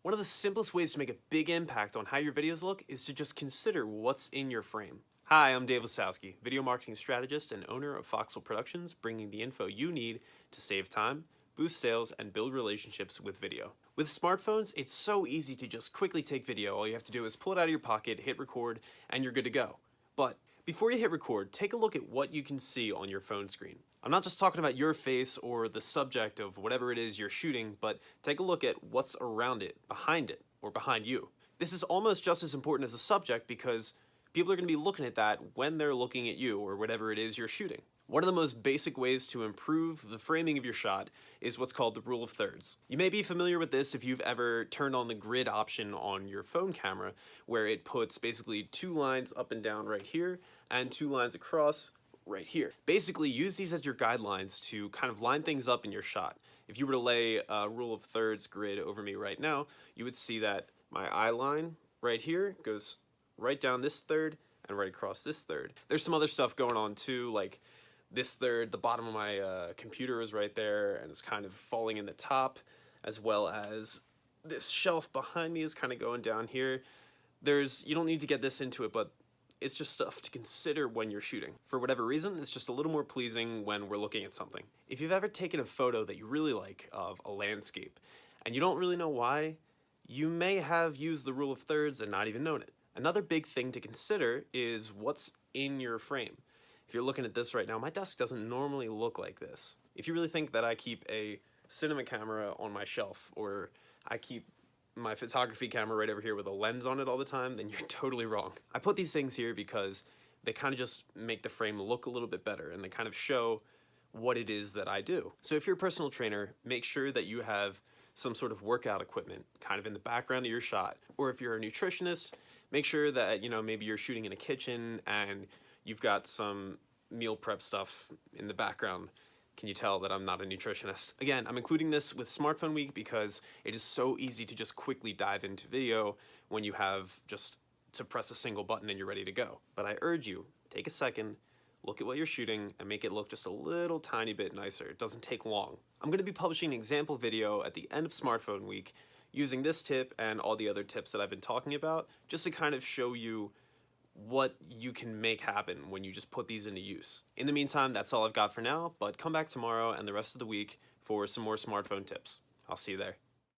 One of the simplest ways to make a big impact on how your videos look is to just consider what's in your frame. Hi, I'm Dave Lisowski, video marketing strategist and owner of Foxwell Productions, bringing the info you need to save time, boost sales, and build relationships with video. With smartphones, it's so easy to just quickly take video. All you have to do is pull it out of your pocket, hit record, and you're good to go. But before you hit record, take a look at what you can see on your phone screen. I'm not just talking about your face or the subject of whatever it is you're shooting, but take a look at what's around it, or behind you. This is almost just as important as the subject because people are going to be looking at that when they're looking at you or whatever it is you're shooting. One of the most basic ways to improve the framing of your shot is what's called the rule of thirds. You may be familiar with this if you've ever turned on the grid option on your phone camera, where it puts basically 2 lines up and down right here and 2 lines across right here. Basically, use these as your guidelines to kind of line things up in your shot. If you were to lay a rule of thirds grid over me right now, you would see that my eye line right here goes right down this third and right across this third. There's some other stuff going on too, like this third, the bottom of my computer is right there and it's kind of falling in the top, as well as this shelf behind me is kind of going down here. You don't need to get this into it, but it's just stuff to consider when you're shooting. For whatever reason, it's just a little more pleasing when we're looking at something. If you've ever taken a photo that you really like of a landscape and you don't really know why, you may have used the rule of thirds and not even known it. Another big thing to consider is what's in your frame. If you're looking at this right now, my desk doesn't normally look like this. If you really think that I keep a cinema camera on my shelf, or I keep my photography camera right over here with a lens on it all the time, then you're totally wrong. I put these things here because they kind of just make the frame look a little bit better and they kind of show what it is that I do. So if you're a personal trainer, make sure that you have some sort of workout equipment kind of in the background of your shot. Or if you're a nutritionist, make sure that, maybe you're shooting in a kitchen and you've got some meal prep stuff in the background. Can you tell that I'm not a nutritionist? Again, I'm including this with Smartphone Week because it is so easy to just quickly dive into video when you have just to press a single button and you're ready to go. But I urge you, take a second, look at what you're shooting, and make it look just a little tiny bit nicer. It doesn't take long. I'm going to be publishing an example video at the end of Smartphone Week using this tip and all the other tips that I've been talking about, just to kind of show you what you can make happen when you just put these into use. In the meantime, that's all I've got for now, but come back tomorrow and the rest of the week for some more smartphone tips. I'll see you there.